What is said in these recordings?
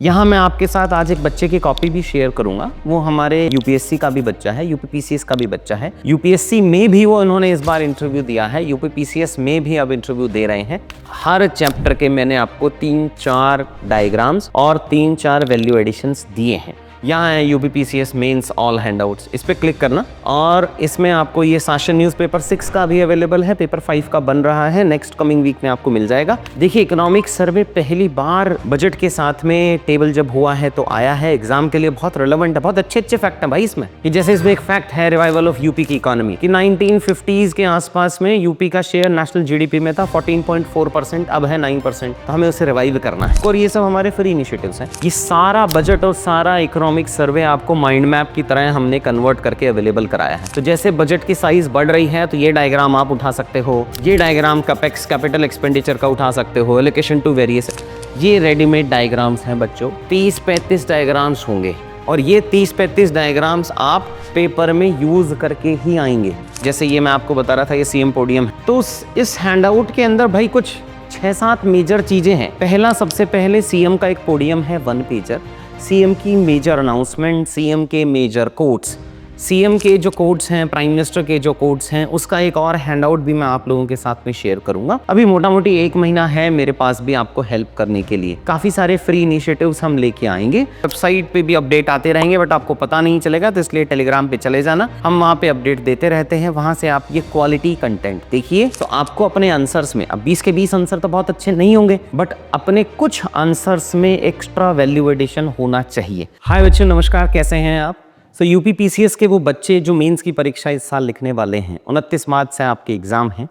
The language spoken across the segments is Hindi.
यहाँ मैं आपके साथ आज एक बच्चे की कॉपी भी शेयर करूंगा। वो हमारे यूपीएससी का भी बच्चा है, यूपीपीसीएस का भी बच्चा है। यूपीएससी में भी वो इन्होंने इस बार इंटरव्यू दिया है, यूपीपीसीएस में भी अब इंटरव्यू दे रहे हैं। हर चैप्टर के मैंने आपको 3-4 डायग्राम्स और 3-4 वैल्यू एडिशंस दिए हैं। यहाँ है यूपीपीसीएस मेंस ऑल हैंडआउट्स, इस पे क्लिक करना और इसमें आपको ये शासन न्यूज़ पेपर 6 का भी अवेलेबल है, पेपर 5 का बन रहा है, नेक्स्ट कमिंग वीक में आपको मिल जाएगा। देखिए, इकोनॉमिक सर्वे पहली बार बजट के साथ में टेबल जब हुआ है तो आया है, एग्जाम के लिए बहुत रिलेवेंट है। बहुत अच्छे फैक्ट है भाई इसमें, कि जैसे इसमें एक फैक्ट है रिवाइवल ऑफ यूपी की इकोनॉमी, कि 1950s के आसपास में यूपी का शेयर नेशनल जीडीपी में था 14.4%, अब है 9%, तो हमें उसे रिवाइव करना है। और ये सब हमारे फ्री इनिशिएटिव्स हैं। ये सारा बजट और सारा इकोनॉमिक सर्वे आपको माइंड मैप की तरह हमने कन्वर्ट करके अवेलेबल कराया है। तो जैसे बजट की साइज बढ़ रही है तो ये डायग्राम आप उठा सकते हो, ये डायग्राम कैपेक्स कैपिटल एक्सपेंडिचर का उठा सकते हो, एलोकेशन टू वेरियस, ये रेडीमेड डायग्राम्स हैं बच्चों। 30-35 डायग्राम्स होंगे और ये 30-35 डायग्राम्स आप पेपर में यूज करके ही आएंगे। जैसे ये मैं आपको बता रहा था, ये सीएम पोडियम है। तो इस हैंडआउट के अंदर भाई कुछ 6-7 मेजर चीजें हैं। पहला, सबसे पहले सीएम का एक पोडियम है 1 पेजर, सीएम की मेजर अनाउंसमेंट, सीएम के मेजर कोट्स, सीएम के जो कोट्स हैं, प्राइम मिनिस्टर के जो कोट्स हैं, उसका एक और हैंडआउट भी मैं आप लोगों के साथ में शेयर करूंगा। अभी मोटा मोटी 1 महीना है मेरे पास भी आपको हेल्प करने के लिए। काफी सारे फ्री इनिशिएटिव्स हम लेके आएंगे। वेबसाइट पे भी अपडेट आते रहेंगे, बट आपको पता नहीं चलेगा, तो इसलिए टेलीग्राम पे चले जाना, हम वहाँ पे अपडेट देते रहते हैं। वहां से आप ये क्वालिटी कंटेंट देखिए। तो आपको अपने आंसर्स में, अब 20 के 20 आंसर तो बहुत अच्छे नहीं होंगे, बट अपने कुछ आंसर्स में एक्स्ट्रा वैल्यू एडिशन होना चाहिए। हाय बच्चों, नमस्कार, कैसे हैं आप? तो यूपीपीसीएस के वो बच्चे जो मेंस की परीक्षा इस साल लिखने वाले हैं, 29 मार्च से आपके एग्ज़ाम हैं,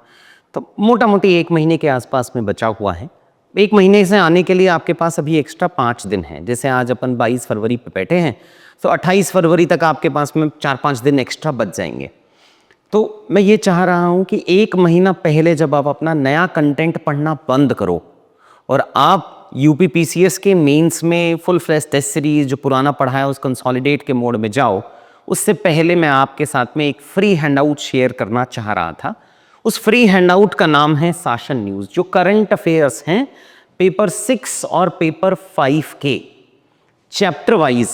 तो मोटा मोटी 1 महीने के आसपास में बचा हुआ है। 1 महीने से आने के लिए आपके पास अभी एक्स्ट्रा 5 दिन है। जैसे आज अपन 22 फरवरी पे बैठे हैं, तो 28 फरवरी तक आपके पास में 4-5 दिन एक्स्ट्रा बच जाएंगे। तो मैं ये चाह रहा हूँ कि 1 महीना पहले जब आप अपना नया कंटेंट पढ़ना बंद करो और आप यूपीपीसीएस के मेंस में फुल फ्लैश टेस्ट सीरीज जो पुराना पढ़ा है उस कंसोलिडेट के मोड में जाओ, उससे पहले मैं आपके साथ में एक फ्री हैंडआउट शेयर करना चाह रहा था। उस फ्री हैंडआउट का नाम है शासन न्यूज़, जो करंट अफेयर्स हैं पेपर 6 और पेपर 5 के चैप्टर वाइज,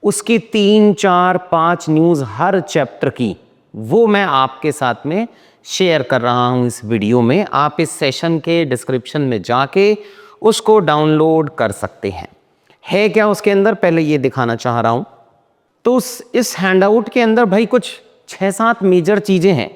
उसकी 3-4-5 न्यूज़ हर चैप्टर की, वो मैं आपके साथ में शेयर कर रहा हूँ इस वीडियो में। आप इस सेशन के डिस्क्रिप्शन में जाके उसको डाउनलोड कर सकते हैं। है क्या उसके अंदर, पहले ये दिखाना चाह रहा हूँ। तो इस हैंडआउट के अंदर भाई कुछ 6-7 मेजर चीज़ें हैं।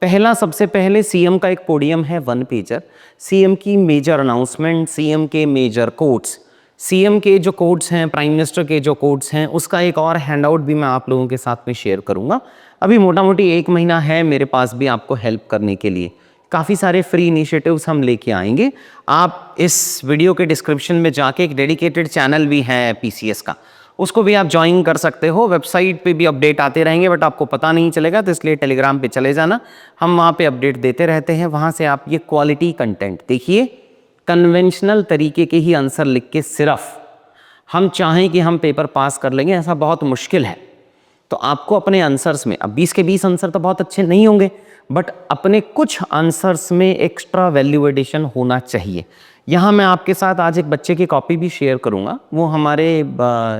पहला, सबसे पहले सीएम का एक पोडियम है 1 पेजर, सीएम की मेजर अनाउंसमेंट, सीएम के मेजर कोट्स, सीएम के जो कोट्स हैं, प्राइम मिनिस्टर के जो कोट्स हैं, उसका एक और हैंडआउट भी मैं आप लोगों के साथ में शेयर करूंगा। अभी मोटा मोटी 1 महीना है मेरे पास भी आपको हेल्प करने के लिए। काफ़ी सारे फ्री इनिशिएटिव्स हम लेके आएंगे। आप इस वीडियो के डिस्क्रिप्शन में जाके एक डेडिकेटेड चैनल भी है पीसीएस का, उसको भी आप ज्वाइन कर सकते हो। वेबसाइट पे भी अपडेट आते रहेंगे, बट आपको पता नहीं चलेगा, तो इसलिए टेलीग्राम पे चले जाना, हम वहाँ पे अपडेट देते रहते हैं। वहाँ से आप ये क्वालिटी कंटेंट देखिए। कन्वेंशनल तरीके के ही आंसर लिख के सिर्फ हम चाहें कि हम पेपर पास कर लेंगे, ऐसा बहुत मुश्किल है। तो आपको अपने आंसर्स में, अब 20 के 20 आंसर तो बहुत अच्छे नहीं होंगे, बट अपने कुछ आंसर्स में एक्स्ट्रा वैल्यू एडिशन होना चाहिए। यहाँ मैं आपके साथ आज एक बच्चे की कॉपी भी शेयर करूँगा। वो हमारे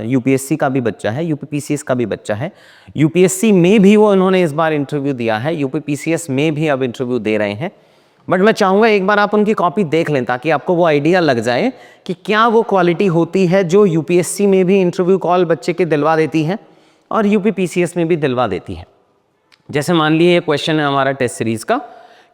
यूपीएससी का भी बच्चा है, यूपीपीसीएस का भी बच्चा है। यूपीएससी में भी वो इन्होंने इस बार इंटरव्यू दिया है, यूपीपीसीएस में भी अब इंटरव्यू दे रहे हैं। बट मैं चाहूँगा एक बार आप उनकी कॉपी देख लें, ताकि आपको वो आइडिया लग जाए कि क्या वो क्वालिटी होती है जो यूपीएससी में भी इंटरव्यू कॉल बच्चे के दिलवा देती है और यूपीपीसीएस में भी दिलवा देती है। जैसे मान लीजिए क्वेश्चन है हमारा टेस्ट सीरीज़ का,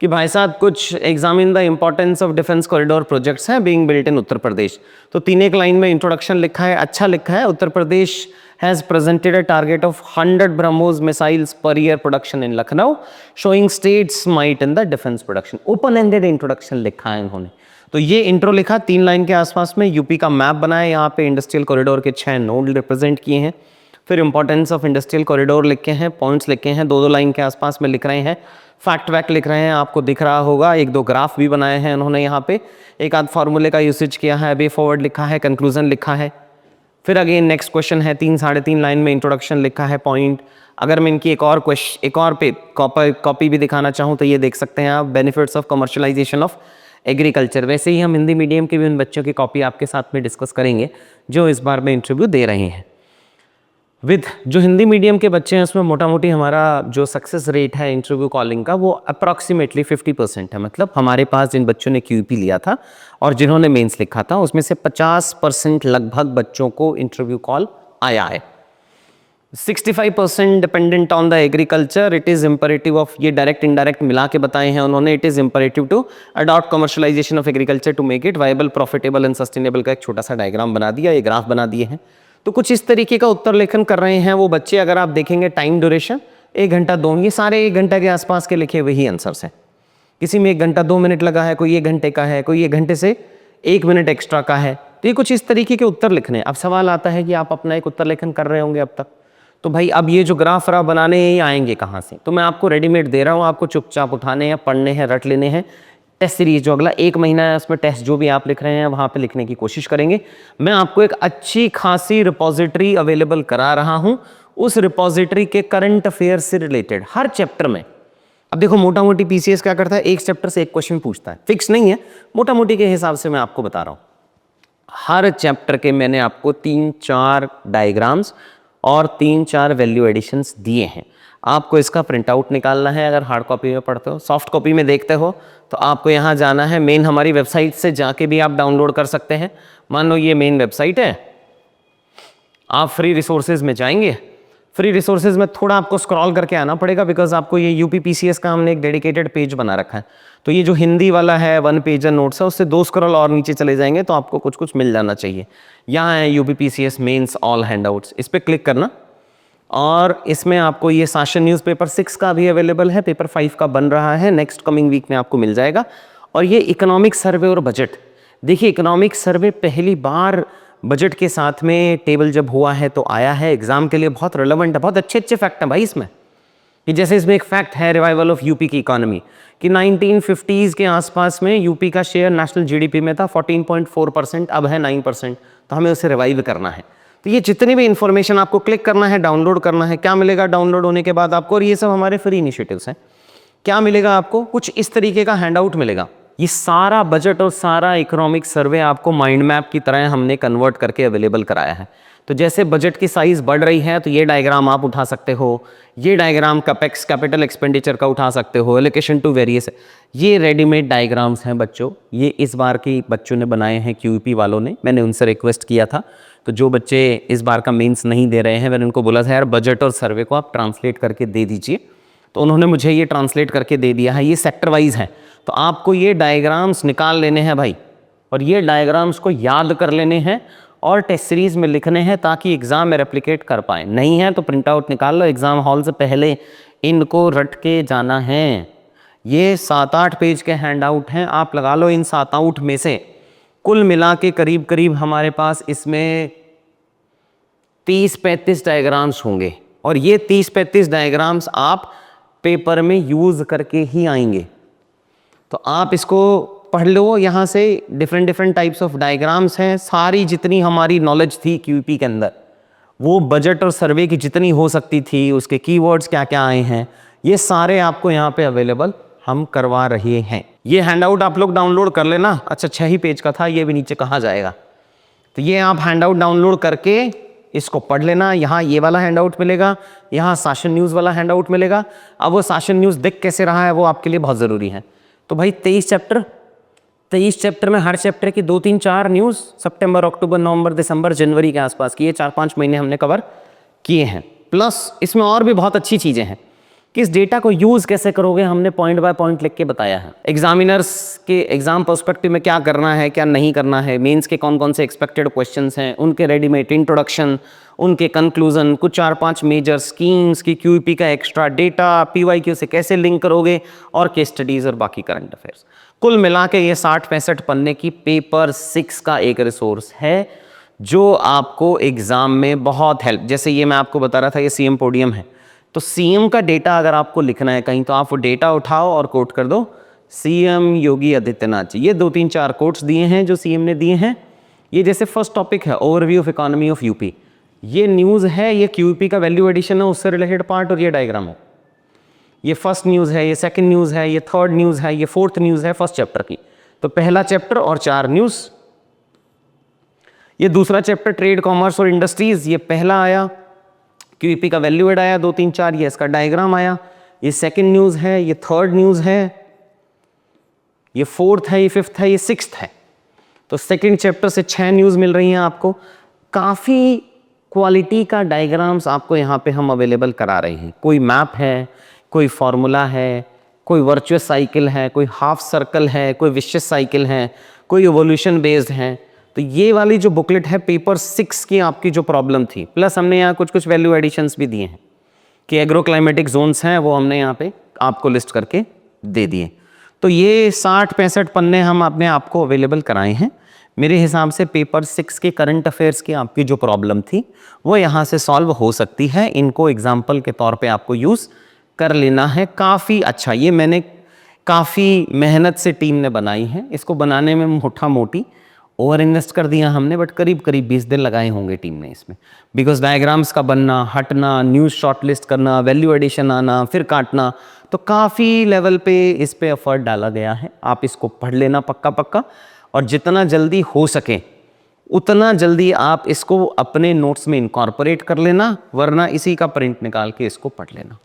कि भाई साहब कुछ examine the importance of defence corridor projects हैं being built in Uttar Pradesh. तो 3 लाइन में इंट्रोडक्शन लिखा है, अच्छा लिखा है, Uttar Pradesh has presented a target of 100 BrahMos missiles per year production in Lucknow, showing state's might in the defence production. Open ended introduction लिखा है इन्होंने। तो ये इंट्रो लिखा 3 लाइन के आसपास में, यूपी का मैप बनाया, यहाँ पे इंडस्ट्रियल कॉरिडोर के 6 नोड रिप्रेजेंट किए हैं। फिर इंपॉर्टेंस ऑफ इंडस्ट्रियल कॉरिडोर लिखे हैं, पॉइंट्स लिखे हैं, 2-2 लाइन के आसपास में लिख रहे हैं, फैक्ट वैक्ट लिख रहे हैं, आपको दिख रहा होगा। 1-2 ग्राफ भी बनाए हैं उन्होंने, यहाँ पे एक आध फार्मूले का यूसेज किया है, वे फॉरवर्ड लिखा है, कंक्लूजन लिखा है। फिर अगेन नेक्स्ट क्वेश्चन है, 3-3.5 लाइन में इंट्रोडक्शन लिखा है, पॉइंट। अगर मैं इनकी एक और पे कॉपी भी दिखाना चाहूँ तो ये देख सकते हैं आप, benefits of commercialisation of agriculture. वैसे ही हम हिंदी मीडियम के भी उन बच्चों की कॉपी आपके साथ में डिस्कस करेंगे जो इस बार में इंटरव्यू दे रहे हैं। विद जो हिंदी मीडियम के बच्चे हैं उसमें मोटा मोटी हमारा जो सक्सेस रेट है इंटरव्यू कॉलिंग का वो अप्रॉक्सीमेटली 50% है। मतलब हमारे पास जिन बच्चों ने QEP लिया था और जिन्होंने मेंस लिखा था उसमें से 50% लगभग बच्चों को इंटरव्यू कॉल आया है। 65% dependent on the agriculture. It is imperative of, ये डायरेक्ट इनडायरेक्ट मिला के बताए हैं उन्होंने, it is imperative to adopt commercialisation of agriculture to make it viable, profitable and sustainable का एक छोटा सा डायग्राम बना दिया, ये ग्राफ बना दिए हैं। तो कुछ इस तरीके का उत्तर लेखन कर रहे हैं वो बच्चे। अगर आप देखेंगे टाइम ड्यूरेशन 1 घंटा 2, ये सारे 1 घंटा के आसपास के लिखे हुए ही आंसर्स हैं। किसी में 1 घंटा 2 मिनट लगा है, कोई 1 घंटे का है, कोई 1 घंटे से 1 मिनट एक्स्ट्रा का है। तो ये कुछ इस तरीके के उत्तर लिखने। अब सवाल आता है कि आप अपना एक उत्तर लेखन कर रहे होंगे अब तक, तो भाई अब ये जो ग्राफ रहा बनाने ये आएंगे कहाँ से? तो मैं आपको रेडीमेड दे रहा हूँ, आपको चुपचाप उठाने हैं, पढ़ने हैं, रट लेने हैं। टेस्ट सीरीज जो अगला 1 महीना है उसमें टेस्ट जो भी आप लिख रहे हैं वहाँ पे लिखने की कोशिश करेंगे। मैं आपको एक अच्छी खासी रिपोजिटरी अवेलेबल करा रहा हूँ, उस रिपोजिटरी के करंट अफेयर से रिलेटेड हर चैप्टर में। अब देखो मोटा मोटी PCS क्या करता है, एक चैप्टर से एक क्वेश्चन पूछता है, फिक्स नहीं है, मोटा मोटी के हिसाब से मैं आपको बता रहा हूँ। हर चैप्टर के मैंने आपको 3-4 डायग्राम्स और 3-4 वैल्यू एडिशंस दिए हैं। आपको इसका प्रिंट आउट निकालना है। अगर हार्ड कॉपी में पढ़ते हो, सॉफ्ट कॉपी में देखते हो तो आपको यहाँ जाना है, मेन हमारी वेबसाइट से जाके भी आप डाउनलोड कर सकते हैं। मान लो ये मेन वेबसाइट है, आप फ्री रिसोर्सेज में जाएंगे। फ्री रिसोर्सेज में थोड़ा आपको स्क्रॉल करके आना पड़ेगा बिकॉज आपको ये UPPCS का हमने एक डेडिकेटेड पेज बना रखा है। तो ये जो हिंदी वाला है 1 पेजर नोट्स है, उससे 2 स्क्रॉल और नीचे चले जाएंगे तो आपको कुछ कुछ मिल जाना चाहिए। यहाँ है UPPCS मेंस ऑल हैंडआउट्स, इस पर क्लिक करना और इसमें आपको ये शासन न्यूज़ पेपर 6 का भी अवेलेबल है, पेपर 5 का बन रहा है, नेक्स्ट कमिंग वीक में आपको मिल जाएगा। और ये इकोनॉमिक सर्वे और बजट, देखिए इकोनॉमिक सर्वे पहली बार बजट के साथ में टेबल जब हुआ है तो आया है, एग्जाम के लिए बहुत रिलेवेंट है, बहुत अच्छे अच्छे फैक्ट हैं भाई इसमें। कि जैसे इसमें एक फैक्ट है रिवाइवल ऑफ यूपी की इकोनॉमी, कि 1950s के आसपास में यूपी का शेयर नेशनल जीडीपी में था 14.4%, अब है 9%, तो हमें उसे रिवाइव करना है। तो ये जितनी भी इंफॉर्मेशन आपको क्लिक करना है, डाउनलोड करना है। क्या मिलेगा डाउनलोड होने के बाद आपको, और ये सब हमारे फ्री इनिशिएटिव्स हैं। क्या मिलेगा आपको, कुछ इस तरीके का हैंडआउट मिलेगा। ये सारा बजट और सारा इकोनॉमिक सर्वे आपको माइंड मैप की तरह हमने कन्वर्ट करके अवेलेबल कराया है। तो जैसे बजट की साइज बढ़ रही है तो ये डायग्राम आप उठा सकते हो, ये डायग्राम कैपेक्स कैपिटल एक्सपेंडिचर का उठा सकते हो, एलोकेशन टू वेरियस, ये रेडीमेड डायग्राम्स हैं बच्चों। ये इस बार की बच्चों ने बनाए हैं, QEP वालों ने, मैंने उनसे रिक्वेस्ट किया था। तो जो बच्चे इस बार का मेंस नहीं दे रहे हैं मैंने उनको बोला था यार बजट और सर्वे को आप ट्रांसलेट करके दे दीजिए, तो उन्होंने मुझे ये ट्रांसलेट करके दे दिया है। ये सेक्टर वाइज है, तो आपको ये डायग्राम्स निकाल लेने हैं भाई, और ये डायग्राम्स को याद कर लेने हैं और टेस्ट सीरीज में लिखने हैं ताकि एग्जाम में रेप्लिकेट कर पाए। नहीं है तो प्रिंट आउट निकाल लो, एग्जाम हॉल से पहले इनको रट के जाना है। ये 7-8 पेज के हैंड आउट हैं, आप लगा लो इन 7-8 में से कुल मिला के करीब करीब हमारे पास इसमें 30-35 डायग्राम्स होंगे, और ये 30-35 डायग्राम्स आप पेपर में यूज करके ही आएंगे। तो आप इसको पढ़ लो, यहाँ से डिफरेंट टाइप्स ऑफ डायग्राम्स हैं। सारी जितनी हमारी नॉलेज थी QEP के अंदर, वो बजट और सर्वे की जितनी हो सकती थी, उसके कीवर्ड्स क्या क्या आए हैं, ये सारे आपको यहाँ पे अवेलेबल हम करवा रहे हैं। ये हैंडआउट आप लोग डाउनलोड कर लेना। अच्छा 6 ही पेज का था, ये भी नीचे कहाँ जाएगा, तो ये आप हैंडआउट डाउनलोड करके इसको पढ़ लेना। यहाँ ये वाला हैंडआउट मिलेगा, यहाँ शासन न्यूज़ वाला हैंडआउट मिलेगा। अब वो शासन न्यूज़ दिख कैसे रहा है वो आपके लिए बहुत ज़रूरी है। तो भाई 23 चैप्टर में हर चैप्टर की 2-3-4 न्यूज़ सितंबर, अक्टूबर, नवंबर, दिसंबर, जनवरी के आसपास की, ये 4-5 महीने हमने कवर किए हैं। प्लस इसमें और भी बहुत अच्छी चीज़ें हैं कि इस डेटा को यूज़ कैसे करोगे, हमने पॉइंट बाय पॉइंट लिख के बताया है। एग्जामिनर्स के एग्जाम पर्सपेक्टिव में क्या करना है क्या नहीं करना है, मेंस के कौन कौन से एक्सपेक्टेड क्वेश्चंस हैं, उनके रेडीमेड इंट्रोडक्शन, उनके कंक्लूजन, कुछ 4-5 मेजर स्कीम्स की QEP का एक्स्ट्रा डेटा, PYQ से कैसे लिंक करोगे, और केस स्टडीज़ और बाकी करंट अफेयर्स। कुल मिला के ये 60-65 पन्ने की पेपर 6 का एक रिसोर्स है जो आपको एग्ज़ाम में बहुत हेल्प। जैसे ये मैं आपको बता रहा था, ये CM पोडियम है, तो CM का डेटा अगर आपको लिखना है कहीं तो आप वो डेटा उठाओ और कोट कर दो CM योगी आदित्यनाथ जी। ये 2-3-4 कोट्स दिए हैं जो CM ने दिए हैं। ये जैसे फर्स्ट टॉपिक है overview of economy of UP, ये न्यूज़ है, ये QEP का वैल्यू एडिशन है उससे रिलेटेड पार्ट, और ये डायग्राम है। ये फर्स्ट न्यूज़ है, ये सेकंड न्यूज़ है, ये थर्ड न्यूज़ है, ये फोर्थ न्यूज़ है फर्स्ट चैप्टर की। तो पहला चैप्टर और 4 न्यूज़। ये दूसरा चैप्टर ट्रेड, कॉमर्स और इंडस्ट्रीज, ये पहला आया। क्यूईपी का वैल्यू एड आया 2 3 4, ये इसका डायग्राम आया। ये सेकंड न्यूज़ है, ये थर्ड न्यूज़ है, ये फोर्थ है, ये फिफ्थ है, ये सिक्स्थ है। तो सेकंड चैप्टर से 6 न्यूज़ मिल रही हैं आपको। काफ़ी क्वालिटी का डायग्राम्स आपको यहाँ पे हम अवेलेबल करा रहे हैं। कोई मैप है, कोई फॉर्मूला है, कोई वर्चुअस साइकिल है, कोई हाफ सर्कल है, कोई विशियस साइकिल है, कोई इवोल्यूशन बेस्ड है। तो ये वाली जो बुकलेट है पेपर 6 की आपकी जो प्रॉब्लम थी, प्लस हमने यहाँ कुछ कुछ वैल्यू एडिशंस भी दिए हैं कि एग्रोक्लाइमेटिक जोन्स हैं, वो हमने यहाँ पे आपको लिस्ट करके दे दिए। तो ये 60-65 पन्ने हम अपने आपको अवेलेबल कराए हैं। मेरे हिसाब से पेपर 6 के करंट अफेयर्स की आपकी जो प्रॉब्लम थी वो यहाँ से सॉल्व हो सकती है। इनको एग्जाम्पल के तौर पे आपको यूज़ कर लेना है। काफ़ी अच्छा, ये मैंने काफ़ी मेहनत से टीम ने बनाई है। इसको बनाने में मोटा मोटी ओवर इन्वेस्ट कर दिया हमने, बट करीब करीब 20 दिन लगाए होंगे टीम ने इसमें। बिकॉज डायग्राम्स का बनना, हटना, न्यूज़ शॉर्टलिस्ट करना, वैल्यू एडिशन आना, फिर काटना, तो काफ़ी लेवल पे इस पे एफर्ट डाला गया है। आप इसको पढ़ लेना पक्का पक्का, और जितना जल्दी हो सके उतना जल्दी आप इसको अपने नोट्स में इनकॉर्पोरेट कर लेना, वरना इसी का प्रिंट निकाल के इसको पढ़ लेना।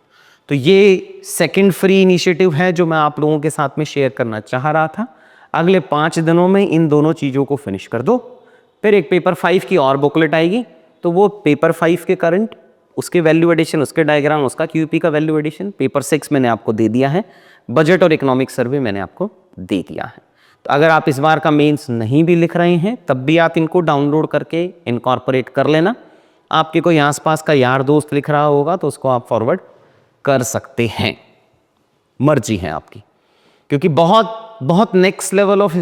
तो ये सेकंड फ्री इनिशिएटिव है जो मैं आप लोगों के साथ में शेयर करना चाह रहा था। अगले 5 दिनों में इन दोनों चीज़ों को फिनिश कर दो। फिर एक पेपर 5 की और बुकलेट आएगी, तो वो पेपर 5 के करंट, उसके वैल्यू एडिशन, उसके डायग्राम, उसका क्यूपी का वैल्यू एडिशन। पेपर 6 मैंने आपको दे दिया है, बजट और इकोनॉमिक सर्वे मैंने आपको दे दिया है। तो अगर आप इस बार का मेंस नहीं भी लिख रहे हैं तब भी आप इनको डाउनलोड करके इनकॉर्पोरेट कर लेना। आपके कोई आसपास का यार दोस्त लिख रहा होगा तो उसको आप फॉरवर्ड कर सकते हैं, मर्जी है आपकी। क्योंकि बहुत बहुत नेक्स्ट लेवल ऑफ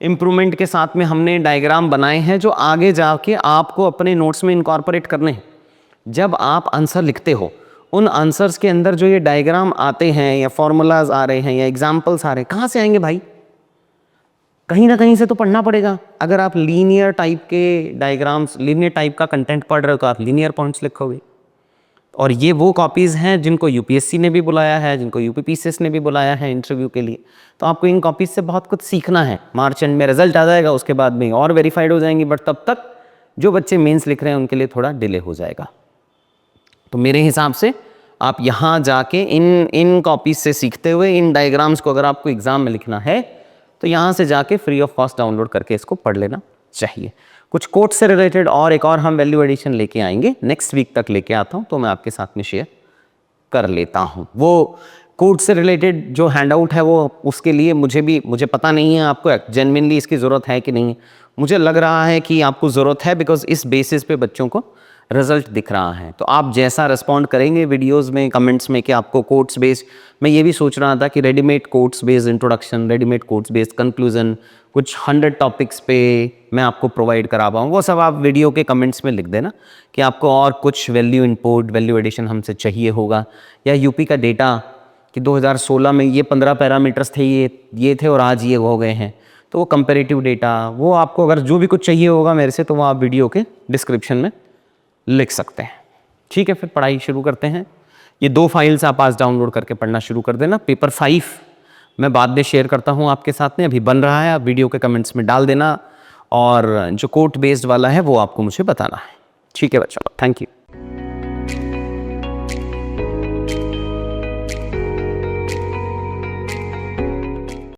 इम्प्रूवमेंट के साथ में हमने डायग्राम बनाए हैं जो आगे जाके आपको अपने नोट्स में इनकॉर्पोरेट करने हैं। जब आप आंसर लिखते हो, उन आंसर्स के अंदर जो ये डायग्राम आते हैं या फॉर्मूलाज आ रहे हैं या एग्जाम्पल्स आ रहे हैं, कहाँ से आएंगे भाई? कहीं ना कहीं से तो पढ़ना पड़ेगा। अगर आप लीनियर टाइप के डायग्राम्स, लीनियर टाइप का कंटेंट पढ़ रहे हो तो आप लीनियर पॉइंट्स लिखोगे। और ये वो कॉपीज़ हैं जिनको यूपीएससी ने भी बुलाया है, जिनको यूपीपीसीएस ने भी बुलाया है इंटरव्यू के लिए। तो आपको इन कॉपीज़ से बहुत कुछ सीखना है। मार्च एंड में रिजल्ट आ जाएगा, उसके बाद में और वेरीफाइड हो जाएंगी, बट तब तक जो बच्चे मेंस लिख रहे हैं उनके लिए थोड़ा डिले हो जाएगा। तो मेरे हिसाब से आप यहाँ जाके इन कॉपीज़ से सीखते हुए इन डायग्राम्स को अगर आपको एग्ज़ाम में लिखना है तो यहाँ से जाके फ्री ऑफ कॉस्ट डाउनलोड करके इसको पढ़ लेना चाहिए। कुछ कोट से रिलेटेड और एक और हम वैल्यू एडिशन लेके आएंगे, नेक्स्ट वीक तक लेके आता हूँ, तो मैं आपके साथ में शेयर कर लेता हूँ। वो कोट से रिलेटेड जो हैंडआउट है वो उसके लिए मुझे पता नहीं है आपको जेन्युइनली इसकी ज़रूरत है कि नहीं। मुझे लग रहा है कि आपको ज़रूरत है, बिकॉज इस बेसिस पे बच्चों को रिजल्ट दिख रहा है। तो आप जैसा रिस्पॉन्ड करेंगे वीडियोस में, कमेंट्स में कि आपको कोट्स बेस्ड, मैं ये भी सोच रहा था कि readymade quotes based introduction, readymade quotes based conclusion, कुछ 100 टॉपिक्स पे मैं आपको प्रोवाइड करा पाऊँ। वो सब आप वीडियो के कमेंट्स में लिख देना कि आपको और कुछ वैल्यू इनपुट, वैल्यू एडिशन हमसे चाहिए होगा, या यूपी का डेटा कि 2016 में ये 15 पैरामीटर्स थे, ये थे और आज ये हो गए हैं, तो वो कंपेरेटिव डेटा, वो आपको अगर जो भी कुछ चाहिए होगा मेरे से तो वो आप वीडियो के डिस्क्रिप्शन में लिख सकते हैं। ठीक है, फिर पढ़ाई शुरू करते हैं। ये 2 फाइल्स आप आज डाउनलोड करके पढ़ना शुरू कर देना। पेपर 5 मैं बाद में शेयर करता हूँ आपके साथ में, अभी बन रहा है, आप वीडियो के कमेंट्स में डाल देना, और जो कोट बेस्ड वाला है वो आपको मुझे बताना है। ठीक है बच्चों, थैंक यू।